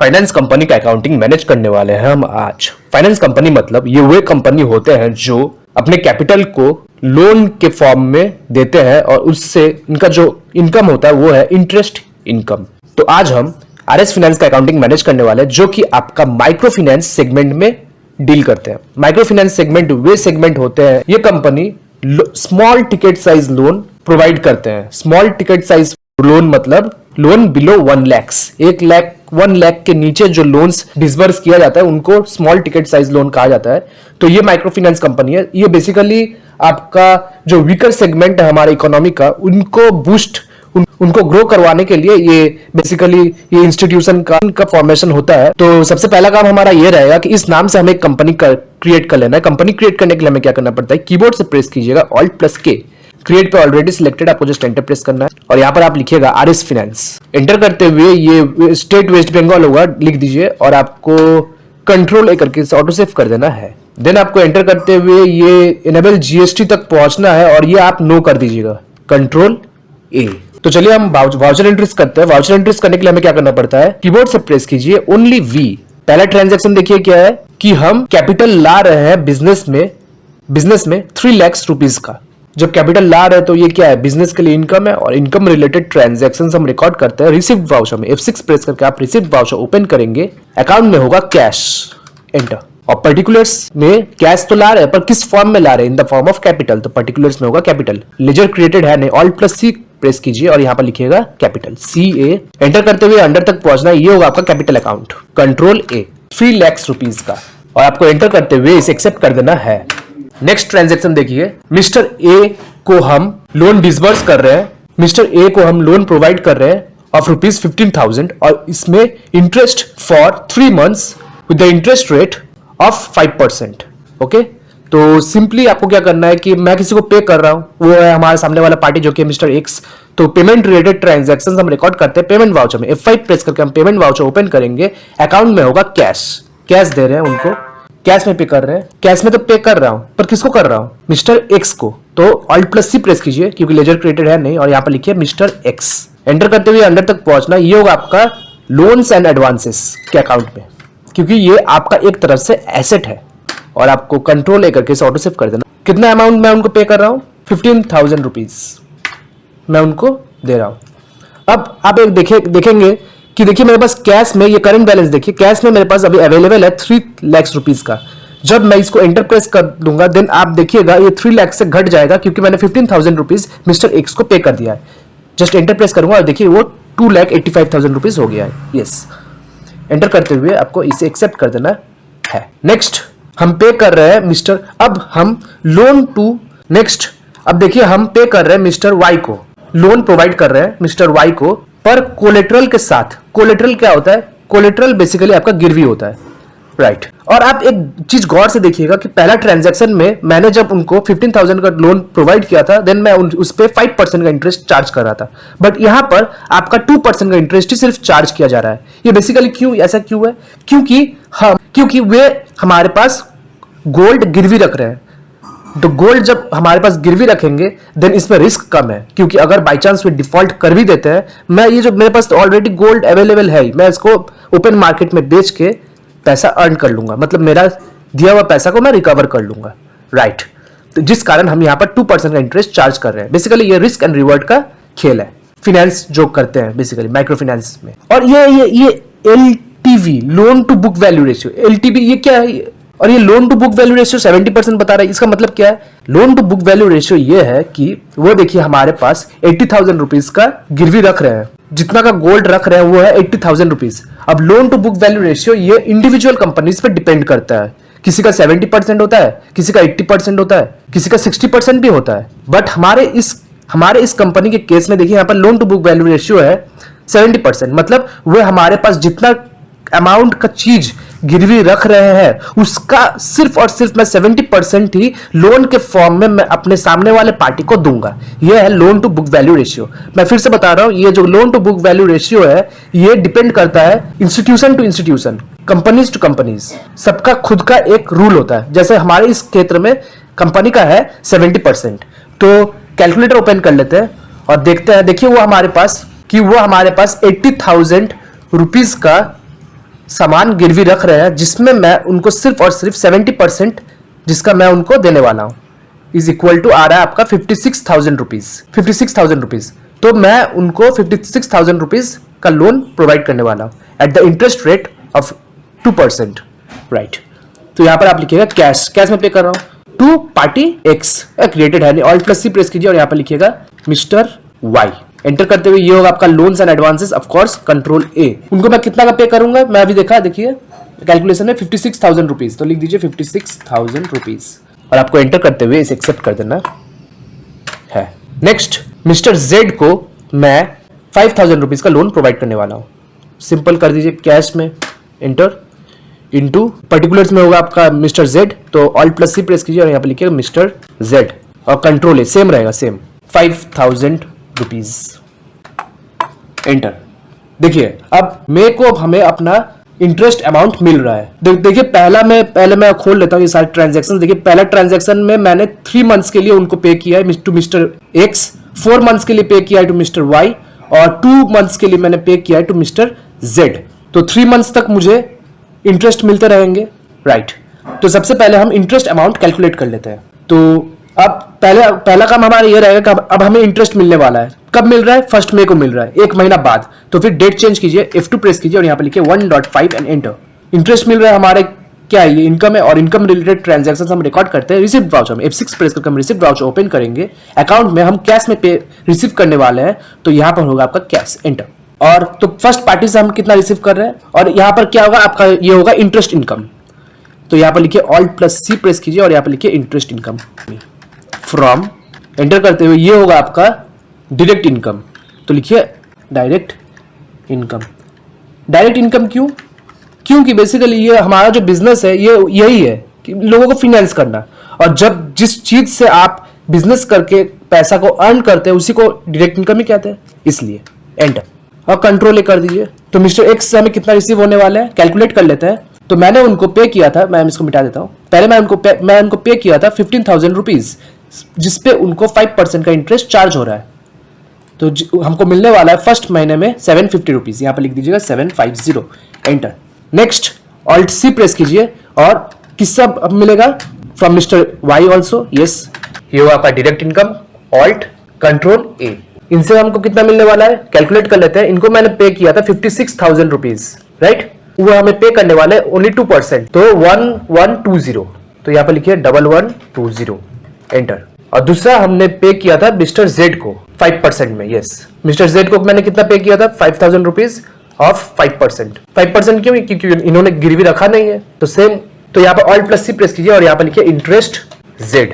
Finance company का accounting manage करने वाले हैं हम आज। फाइनेंस कंपनी मतलब ये वे कंपनी होते हैं जो अपने कैपिटल को लोन के फॉर्म में देते हैं और उससे इनका जो इनकम होता है वो है इंटरेस्ट इनकम। तो आज हम आरएस फाइनेंस का अकाउंटिंग मैनेज करने वाले हैं जो कि आपका माइक्रो फाइनेंस सेगमेंट में डील करते हैं। माइक्रो फाइनेंस सेगमेंट वे सेगमेंट होते हैं, ये company small ticket size loan provide करते हैं। स्मॉल टिकट साइज लोन मतलब लोन बिलो 1 लाख, 1 लाख के नीचे जो लोन्स डिसबर्स किया जाता है उनको स्मॉल टिकट साइज लोन कहा जाता है। तो ये माइक्रो फाइनेंस कंपनी है। ये बेसिकली आपका जो वीकर सेगमेंट है हमारे इकोनॉमी का, उनको बूस्ट उनको ग्रो करवाने के लिए ये बेसिकली ये इंस्टीट्यूशन का फॉर्मेशन होता है। तो सबसे पहला काम हमारा ये रहेगा कि इस नाम से हमें एक कंपनी क्रिएट कर लेना है। कंपनी क्रिएट करने के लिए हमें क्या करना पड़ता है, कीबोर्ड से प्रेस कीजिएगा Alt+K। क्रिएट पे ऑलरेडी सिलेक्टेड, आपको जस्ट एंटर प्रेस करना है और यहाँ पर आप लिखिएगा आरएस फाइनेंस। एंटर करते हुए ये स्टेट वेस्ट बंगाल होगा, लिख दीजिए और आपको Ctrl+A करके ऑटो सेव कर देना है। देन आपको एंटर करते हुए ये इनेबल जीएसटी तक पहुंचना है और ये आप नो कर दीजिएगा, Ctrl+A। तो चलिए हम वाउचर एंट्रीज करते हैं। वाउचर एंट्रीज करने के लिए हमें क्या करना पड़ता है, कीबोर्ड से प्रेस कीजिए ओनली V। पहला ट्रांजैक्शन देखिए क्या है कि हम कैपिटल ला रहे हैं बिजनेस में 3 लाख रुपीस का। जब कैपिटल ला रहे हैं तो ये क्या है, बिजनेस के लिए इनकम है और इनकम रिलेटेड ट्रांजैक्शन हम रिकॉर्ड करते हैं रिसिप्ट वाउचर में। F6 प्रेस करके आप रिसिप्ट वाउचर ओपन करेंगे, अकाउंट में होगा कैश, एंटर। और पर्टिकुलर्स में कैश तो ला रहे हैं पर किस फॉर्म में ला रहे हैं, in the form of capital, तो पर्टिकुलर्स में होगा कैपिटल। लेजर क्रिएटेड है नहीं, Alt+C प्रेस कीजिए और यहां पर लिखिएगा कैपिटल CA। एंटर करते हुए अंडर तक पहुंचना, ये होगा आपका capital account, Ctrl+A 3 lakh rupees का, और आपको एंटर करते हुए इसे एक्सेप्ट कर देना है। नेक्स्ट ट्रांजैक्शन देखिए, मिस्टर ए को हम लोन डिसबर्स कर रहे हैं, मिस्टर ए को हम लोन प्रोवाइड कर रहे हैं ऑफ ₹15,000 और इसमें interest for 3 months with the interest rate of 5%। Okay, तो सिंपली आपको क्या करना है कि मैं किसी को पे कर रहा हूं, वो है हमारे सामने वाला पार्टी जो कि मिस्टर एक्स। तो पेमेंट रिलेटेड ट्रांजैक्शंस हम रिकॉर्ड करते हैं पेमेंट वाउचर में। F5 प्रेस करके हम पेमेंट वाउचर ओपन करेंगे, अकाउंट में होगा कैश दे रहे हैं उनको, कैश में पे कर रहे हैं। कैश में तो पे कर रहा हूं पर किसको कर रहा हूं, मिस्टर एक्स को। तो Alt+C प्रेस कीजिए क्योंकि लेजर क्रिएटेड है नहीं और यहां पर लिखिए मिस्टर एक्स। एंटर करते हुए अंडर तक पहुंचना, ये होगा आपका लोन्स एंड एडवांसेस के अकाउंट में, क्योंकि ये आपका एक तरफ से एसेट है और आपको Ctrl+A करके इसे ऑटो सेव कर देना। कितना अमाउंट मैं उनको पे कर रहा हूं, 15,000 रुपीज मैं उनको दे रहा हूं। अब आप एक देखेंगे कि देखिए मेरे पास कैश में ये करंट बैलेंस देखिए, कैश में मेरे पास अभी अवेलेबल है 3 लाख रुपीस का। जब मैं इसको एंटर प्रेस कर दूंगा देन आप देखिएगा ये 3 लाख से घट जाएगा क्योंकि मैंने 15,000 रुपीज मिस्टर एक्स को पे कर दिया है। जस्ट एंटर प्रेस करूंगा और देखिए वो 2,85,000 रुपीज हो गया है। यस, एंटर करते हुए आपको इसे एक्सेप्ट कर देना है। नेक्स्ट हम पे कर रहे हैं मिस्टर, अब हम लोन टू नेक्स्ट, अब देखिए हम पे कर रहे हैं मिस्टर वाई को, लोन प्रोवाइड कर रहे हैं मिस्टर वाई को पर कोलेटरल के साथ। कोलेटरल क्या होता है, कोलेटरल बेसिकली आपका गिरवी होता है, राइट। और आप एक चीज गौर से देखिएगा कि पहला ट्रांजैक्शन में मैंने जब उनको 15,000 का लोन प्रोवाइड किया था देन मैं उस पर 5% का इंटरेस्ट चार्ज कर रहा था, बट यहां पर आपका 2% का इंटरेस्ट ही सिर्फ चार्ज किया जा रहा है। ये बेसिकली क्यों, ऐसा क्यों है, क्योंकि वे हमारे पास गोल्ड गिरवी रख रहे हैं। तो गोल्ड जब हमारे पास गिरवी रखेंगे देन इसमें रिस्क कम है, क्योंकि अगर बाई चांस वे डिफॉल्ट कर भी देते हैं, मैं ये जो मेरे पास ऑलरेडी गोल्ड अवेलेबल है मैं इसको ओपन मार्केट में बेच के पैसा अर्न कर लूंगा, मतलब मेरा दिया हुआ पैसा को मैं रिकवर कर लूंगा, राइट। तो जिस कारण हम यहाँ पर 2% का इंटरेस्ट चार्ज कर रहे हैं। बेसिकली ये रिस्क एंड रिवॉर्ड का खेल है, फाइनेंस जो करते हैं बेसिकली माइक्रो फाइनेंस में। और ये LTV, loan to book value ratio, LTV ये क्या है, और ये loan to book value ratio 70% बता रहा है। इसका मतलब क्या है, loan to book value ratio ये है कि वो देखिए हमारे पास 80,000 रुपीज का गिरवी रख रहे हैं, जितना का गोल्ड रख रहे हैं वो है 80,000 रुपीज। अब loan to book value ratio ये इंडिविजुअल कंपनीज पे डिपेंड करता है, किसी का 70% होता है, किसी का 80% होता है, किसी का 60% भी होता है। बट हमारे इस कंपनी के केस में देखिए यहाँ पर loan to book value ratio है 70%, मतलब वो हमारे पास जितना अमाउंट का चीज गिरवी रख रहे हैं उसका सिर्फ और सिर्फ मैं 70% ही लोन के फॉर्म में मैं अपने सामने वाले पार्टी को दूंगा। यह है loan to book value ratio. मैं फिर से बता रहा हूं, ये जो loan to book value ratio है ये डिपेंड करता है institution to institution, companies to companies, सबका खुद का एक रूल होता है। जैसे हमारे इस क्षेत्र में कंपनी का है 70%, तो कैलकुलेटर ओपन कर लेते हैं और देखते हैं। देखिए वो हमारे पास 80,000 रुपीज का सामान गिरवी रख रहे हैं जिसमें मैं उनको सिर्फ और सिर्फ 70% जिसका मैं उनको देने वाला हूँ इज इक्वल टू आ रहा है आपका 56,000 रुपीज 56,000 रुपीज। तो मैं उनको 56,000 रुपीज का लोन प्रोवाइड करने वाला हूँ at the interest rate of 2%, right. तो यहाँ पर आप लिखिएगा कैश, कैश में पे कर रहा हूँ टू पार्टी एक्स, क्रिएटेड है, ऑल्ट प्लस सी प्रेस कीजिए और यहाँ पर लिखिएगा मिस्टर वाई। एंटर करते हुए ये होगा आपका loans and advances, of course control ए। उनको मैं कितना का पे करूंगा, मैं अभी देखा, देखिए कैलकुलेशन है 56,000 रुपीज, तो लिख दीजिए 56,000 रुपीज और आपको एंटर करते हुए इसे एक्सेप्ट कर देना है। नेक्स्ट मिस्टर जेड को मैं 5,000 रुपीज का लोन प्रोवाइड करने वाला हूं। सिंपल कर दीजिए कैश में एंटर इनटू पर्टिकुलर्स में होगा आपका मिस्टर जेड, तो ऑल्ट प्लस सी प्रेस कीजिए और यहाँ पे लिखिएगा मिस्टर जेड और कंट्रोल ए, सेम रहेगा, सेम 5,000 रुपीज एंटर। देखिए अब मेरे को अब हमें अपना इंटरेस्ट अमाउंट मिल रहा है। देखिए पहले मैं खोल लेता हूँ ये सारे ट्रांजैक्शन। देखिए पहला ट्रांजैक्शन में मैंने 3 मंथ्स के लिए उनको पे किया है टू मिस्टर एक्स, 4 मंथ्स के लिए पे किया है टू मिस्टर वाई और 2 मंथ्स के लिए मैंने पे किया है टू मिस्टर जेड। तो 3 मंथ्स तक मुझे इंटरेस्ट मिलते रहेंगे, राइट। तो सबसे पहले हम इंटरेस्ट अमाउंट कैलकुलेट कर लेते हैं। तो अब पहला काम हमारा ये रहेगा कि अब हमें इंटरेस्ट मिलने वाला है। कब मिल रहा है? 1 मई को मिल रहा है, 1 महीना बाद। तो फिर डेट चेंज कीजिए, F2 प्रेस कीजिए और यहाँ पे लिखिए 1.5 एंड एंटर। इंटरेस्ट मिल रहा है हमारे, क्या है ये, इनकम है और इनकम रिलेटेड ट्रांजैक्शंस हम रिकॉर्ड करते हैं। रिसिप्ट वाउचर में F6 प्रेस करके हम रिसिप्ट वाउचर ओपन करेंगे। अकाउंट में हम कैश में पे रिसीव करने वाले हैं, तो यहाँ पर होगा आपका कैश, एंटर। और तो फर्स्ट पार्टी से हम कितना रिसीव कर रहे हैं और यहाँ पर क्या होगा आपका, ये होगा इंटरेस्ट इनकम। तो यहाँ पर लिखिए ऑल्ट प्लस सी प्रेस कीजिए और यहाँ पर लिखिए इंटरेस्ट इनकम फ्रॉम, एंटर करते हुए ये होगा आपका डायरेक्ट इनकम। तो लिखिए डायरेक्ट इनकम। डायरेक्ट इनकम क्यों? क्योंकि बेसिकली ये हमारा जो बिजनेस है ये यही है कि लोगों को फाइनेंस करना, और जब जिस चीज से आप बिजनेस करके पैसा को अर्न करते हैं उसी को डायरेक्ट इनकम ही कहते हैं, इसलिए एंटर और कंट्रोल कर दीजिए। तो मिस्टर एक्स से हमें कितना रिसीव होने वाला है कैलकुलेट कर लेते हैं। तो मैंने उनको पे किया था, मैं इसको मिटा देता हूं, पहले मैं उनको पे किया था 15,000 रुपीज, जिसपे उनको 5% का इंटरेस्ट चार्ज हो रहा है। तो हमको मिलने वाला है फर्स्ट महीने में 750 रुपीज, यहाँ पर लिख दीजिएगा 750, enter. Next alt C press कीजिए और किससे अब मिलेगा, from mister Y also, yes, ये हुआ आपका direct income, alt control A. इनसे हमको कितना मिलने वाला है कैलकुलेट कर लेते हैं। इनको मैंने पे किया था 56,000 रुपीज, राइट। वो हमें पे करने वाले ओनली 2%, तो 1120। तो यहाँ पर लिखिए 1120, एंटर। और दूसरा हमने पे किया था मिस्टर जेड को 5% में, यस। मिस्टर जेड को मैंने कितना पे किया था 5,000 रुपीज ऑफ 5%। 5% क्यों? क्योंकि इन्होंने गिरवी रखा नहीं है, तो सेम। तो यहाँ पर ऑल्ट प्लस सी प्रेस कीजिए और यहाँ पर लिखिए इंटरेस्ट जेड,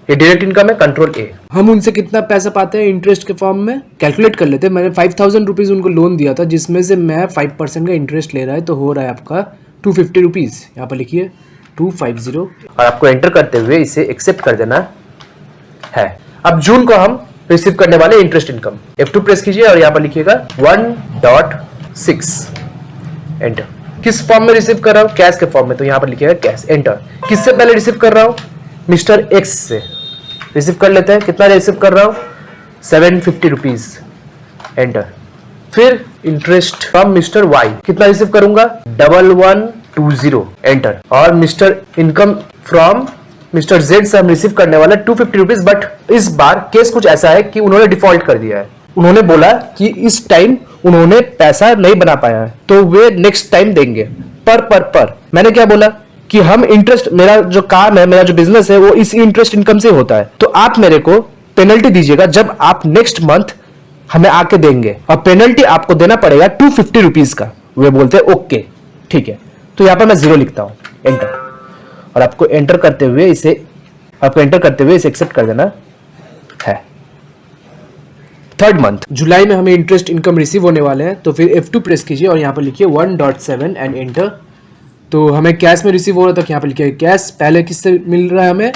ये डायरेक्ट इनकम है, कंट्रोल ए। हम उनसे कितना पैसा पाते हैं इंटरेस्ट के फॉर्म में कैलकुलेट कर लेते हैं। मैंने 5,000 रुपीज उनको लोन दिया था, जिसमें से मैं 5% का इंटरेस्ट ले रहा है, तो हो रहा है आपका 250 रुपीज। यहाँ पर लिखिए 250 और आपको एंटर करते हुए इसे एक्सेप्ट कर देना है। अब जून को हम रिसीव करने वाले इंटरेस्ट इनकम, F2 प्रेस कीजिए और यहाँ पर लिखिएगा 1.6, एंटर। किस फॉर्म में रिसीव कर रहा हूँ? कैश के फॉर्म में, तो यहाँ पर लिखिएगा कैश, एंटर। किससे पहले रिसीव कर रहा हूँ? मिस्टर एक्स से रिसीव कर लेते हैं। कितना रिसीव कर रहा हूँ? 750 रुपीज, एंटर। फिर इंटरेस्ट फ्रॉम मिस्टर वाई, कितना रिसीव करूंगा? 1120, एंटर। और mister income from mister Z से हम रिसीव करने वाला 250 रुपीज। बट इस बार केस कुछ ऐसा है कि उन्होंने डिफॉल्ट कर दिया है। उन्होंने बोला कि इस टाइम उन्होंने पैसा नहीं बना पाया है, तो वे नेक्स्ट टाइम देंगे। पर मैंने क्या बोला कि हम इंटरेस्ट, मेरा जो काम है, मेरा जो बिजनेस है, वो इस इंटरेस्ट इनकम से होता है, तो आप मेरे को पेनल्टी दीजिएगा जब आप नेक्स्ट मंथ हमें आके देंगे, और पेनल्टी आपको देना पड़ेगा 250 रुपीज का। वे बोलते हैं ओके ठीक है। तो यहाँ पर मैं 0 लिखता हूँ, एंटर। और आपको एंटर करते हुए इसे एक्सेप्ट कर देना है। थर्ड मंथ जुलाई में हमें इंटरेस्ट इनकम रिसीव होने वाले हैं, तो फिर F2 प्रेस कीजिए और यहाँ पर लिखिए 1.7 एंड एंटर। तो हमें कैश में रिसीव हो रहा था, यहाँ पर लिखिए कैश। पहले किससे मिल रहा है हमें?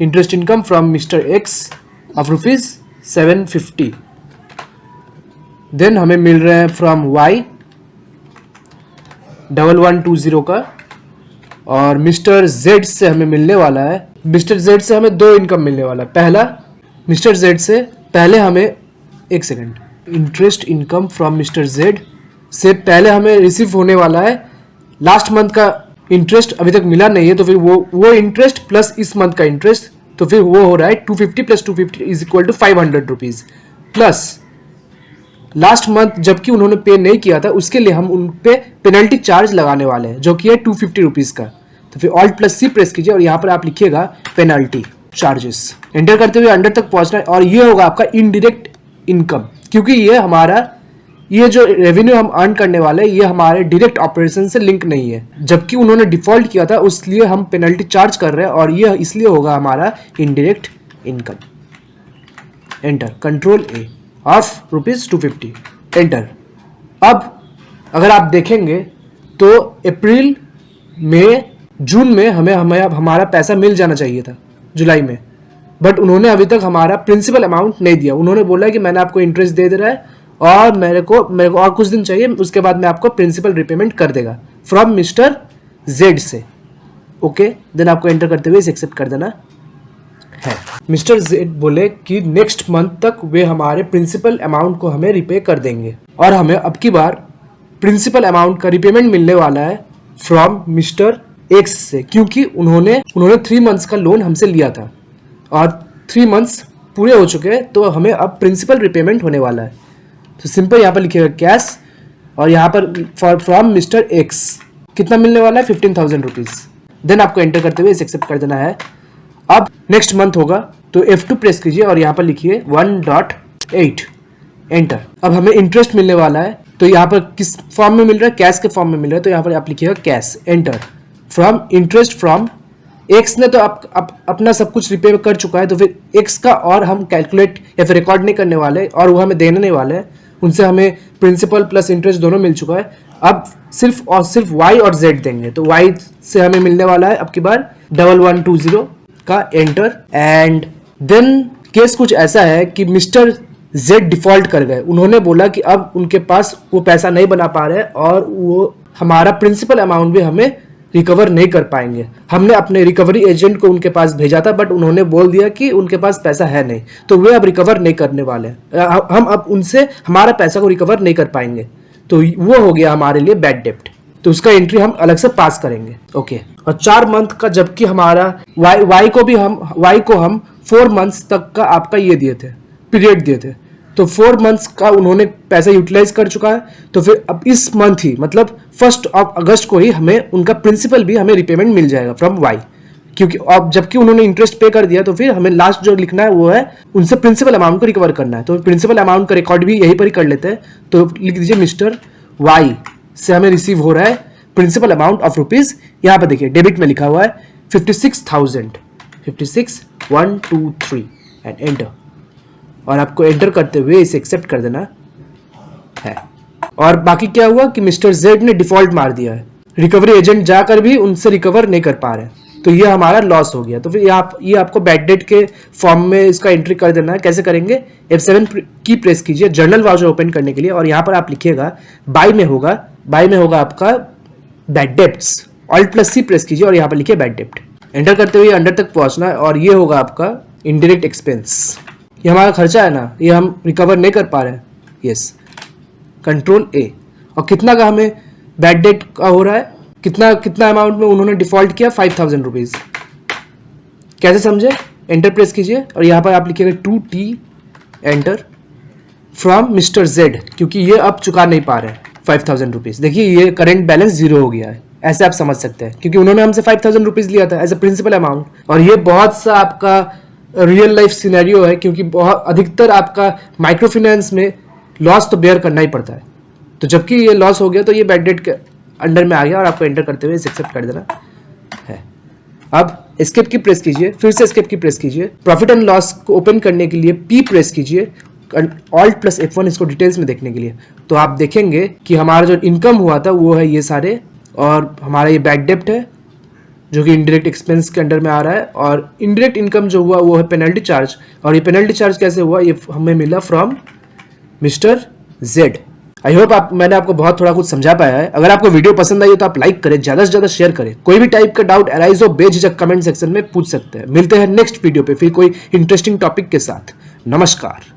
Interest income from mister X of rupees 750। Then हमें मिल रहा है फ्रॉम वाई 1120 का, और मिस्टर जेड से हमें मिलने वाला है, मिस्टर जेड से हमें 2 इनकम मिलने वाला है। पहला, मिस्टर जेड से पहले हमें, एक second, interest income from mister Z से पहले हमें रिसीव होने वाला है लास्ट मंथ का इंटरेस्ट अभी तक मिला नहीं है, तो फिर वो इंटरेस्ट प्लस इस मंथ का इंटरेस्ट, तो फिर वो हो रहा है 250 plus 250 is equal to 500 rupees, plus last month जबकि उन्होंने पे नहीं किया था उसके लिए हम उन पे पेनल्टी चार्ज लगाने वाले हैं जो कि है 250 रुपीज का। तो फिर ऑल्ट प्लस सी प्रेस कीजिए और यहाँ पर आप लिखिएगा पेनल्टी चार्जेस, एंटर करते हुए अंडर तक पहुंचना है और ये होगा आपका इनडायरेक्ट इनकम, क्योंकि ये हमारा ये जो रेवेन्यू हम अर्न करने वाले हैं ये हमारे डायरेक्ट ऑपरेशन से लिंक नहीं है, जबकि उन्होंने डिफॉल्ट किया था उसलिए हम पेनल्टी चार्ज कर रहे हैं और ये इसलिए होगा हमारा indirect income. Enter, control A of ₹250, enter. अब अगर आप देखेंगे तो अप्रैल मई जून में हमें हमारा पैसा मिल जाना चाहिए था जुलाई में, बट उन्होंने अभी तक हमारा प्रिंसिपल अमाउंट नहीं दिया। उन्होंने बोला कि मैंने आपको इंटरेस्ट दे रहा है और मेरे को और कुछ दिन चाहिए, उसके बाद मैं आपको प्रिंसिपल रिपेमेंट कर देगा फ्रॉम मिस्टर जेड से। ओके, देन आपको एंटर करते हुए इसे एक्सेप्ट कर देना है। मिस्टर जेड बोले कि नेक्स्ट मंथ तक वे हमारे प्रिंसिपल अमाउंट को हमें रिपे कर देंगे और हमें अब की बार प्रिंसिपल अमाउंट का रिपेमेंट मिलने वाला है फ्रॉम मिस्टर एक्स से, क्योंकि उन्होंने 3 मंथ्स का लोन हमसे लिया था और 3 मंथ्स पूरे हो चुके हैं, तो हमें अब प्रिंसिपल रिपेमेंट होने वाला है। तो सिंपल यहाँ पर लिखिएगा कैश और यहाँ पर फ्रॉम मिस्टर एक्स कितना मिलने वाला है 15,000 रुपीज। देन आपको एंटर करते हुए इसे एक्सेप्ट कर देना है। अब नेक्स्ट मंथ होगा तो F2 प्रेस कीजिए और यहाँ पर लिखिए 1.8, एंटर। अब हमें इंटरेस्ट मिलने वाला है, तो यहाँ पर किस फॉर्म में मिल रहा है, कैश के फॉर्म में मिल रहा है, तो यहाँ पर आप लिखिएगा cash, enter. From interest from x ने तो अपना सब कुछ रिपे कर चुका है, तो फिर एक्स का और हम कैलकुलेट या फिर रिकॉर्ड नहीं करने वाले और वो हमें देने नहीं वाले हैं, उनसे हमें प्रिंसिपल प्लस इंटरेस्ट दोनों मिल चुका है। अब सिर्फ और सिर्फ वाई और जेड देंगे, तो वाई से हमें मिलने वाला है अब की बार 1120 का, एंटर। एंड देन केस कुछ ऐसा है कि मिस्टर जेड डिफॉल्ट कर गए, उन्होंने बोला कि अब उनके पास वो पैसा नहीं बना पा रहे और वो हमारा प्रिंसिपल अमाउंट भी हमें रिकवर नहीं कर पाएंगे। हमने अपने रिकवरी एजेंट को उनके पास भेजा था, बट उन्होंने बोल दिया कि उनके पास पैसा है नहीं, तो वे अब रिकवर नहीं करने वाले, हम अब उनसे हमारा पैसा को रिकवर नहीं कर पाएंगे, तो वो हो गया हमारे लिए बैड डेप्ट, तो उसका एंट्री हम अलग से पास करेंगे। ओके, और 4 मंथ का, जबकि हमारा वाई को हम 4 मंथ्स तक का आपका ये दिए थे, पीरियड दिए थे, तो 4 मंथ्स का उन्होंने पैसा यूटिलाइज कर चुका है, तो फिर अब इस मंथ ही मतलब 1 अगस्त को ही हमें उनका प्रिंसिपल भी हमें रिपेमेंट मिल जाएगा फ्रॉम वाई, क्योंकि अब जबकि उन्होंने इंटरेस्ट पे कर दिया, तो फिर हमें लास्ट जो लिखना है वो है उनसे प्रिंसिपल अमाउंट को रिकवर करना है, तो प्रिंसिपल अमाउंट का रिकॉर्ड भी यहीं पर ही कर लेते हैं। तो लिख दीजिए मिस्टर वाई से हमें रिसीव हो रहा है प्रिंसिपल अमाउंट ऑफ रुपीज, यहाँ पर देखिए डेबिट में लिखा हुआ है 56,000, 56,123 एंड एंटर, और आपको एंटर करते हुए इसे एक्सेप्ट कर देना है। और बाकी क्या हुआ कि मिस्टर जेड ने डिफॉल्ट मार दिया है, रिकवरी एजेंट जाकर भी उनसे रिकवर नहीं कर पा रहे, तो ये हमारा लॉस हो गया। तो फिर ये आपको बैड डेट के फॉर्म में इसका एंट्री कर देना है। कैसे करेंगे, F7 की प्रेस कीजिए जर्नल वाउचर ओपन करने के लिए, और यहाँ पर आप लिखिएगा बाय में होगा आपका बैड डेप्ट्स, ऑल्ट प्लस सी प्रेस कीजिए और यहाँ पर लिखिए बैड डेप्ट, एंटर करते हुए अंडर तक पहुंचना है, और ये होगा आपका इनडायरेक्ट एक्सपेंस, ये हमारा खर्चा है ना, ये हम रिकवर नहीं कर पा रहे हैं, यस, कंट्रोल ए। और कितना का हमें बैड डेट का हो रहा है, कितना अमाउंट में उन्होंने डिफॉल्ट किया, 5,000 रुपीज। कैसे समझे, एंटर प्रेस कीजिए और यहाँ पर आप लिखिएगा 2T, enter, from mister Z, क्योंकि ये अब चुका नहीं पा रहे हैं 5,000 रुपीज। देखिए ये करंट बैलेंस 0 हो गया है, ऐसे आप समझ सकते हैं, क्योंकि उन्होंने हमसे 5,000 रुपीज लिया था एज ए प्रिंसिपल अमाउंट, और ये बहुत सा आपका रियल लाइफ सिनेरियो है, क्योंकि बहुत अधिकतर आपका माइक्रो फाइनेंस में लॉस तो बेयर करना ही पड़ता है, तो जबकि ये लॉस हो गया तो ये बैड डेट के अंडर में आ गया, और आपको एंटर करते हुए एक्सेप्ट कर देना है। अब एस्केप की प्रेस कीजिए, फिर से एस्केप की प्रेस कीजिए, प्रॉफिट एंड लॉस को ओपन करने के लिए P प्रेस कीजिए, ऑल्ट प्लस F1 इसको डिटेल्स में देखने के लिए, तो आप देखेंगे कि हमारा जो इनकम हुआ था वो है ये सारे, और हमारा ये बैड डेप्ट है जो कि इनडायरेक्ट एक्सपेंस के अंडर में आ रहा है, और इनडायरेक्ट इनकम जो हुआ वो है पेनल्टी चार्ज, और ये पेनल्टी चार्ज कैसे हुआ, ये हमें मिला from mister Z. I hope मैंने आपको बहुत थोड़ा कुछ समझा पाया है। अगर आपको वीडियो पसंद आई हो तो आप लाइक करें, ज्यादा से ज्यादा शेयर करें, कोई भी टाइप का डाउट अराइज हो बेझिझक कमेंट सेक्शन में पूछ सकते हैं। मिलते हैं नेक्स्ट वीडियो पे फिर कोई इंटरेस्टिंग टॉपिक के साथ। नमस्कार।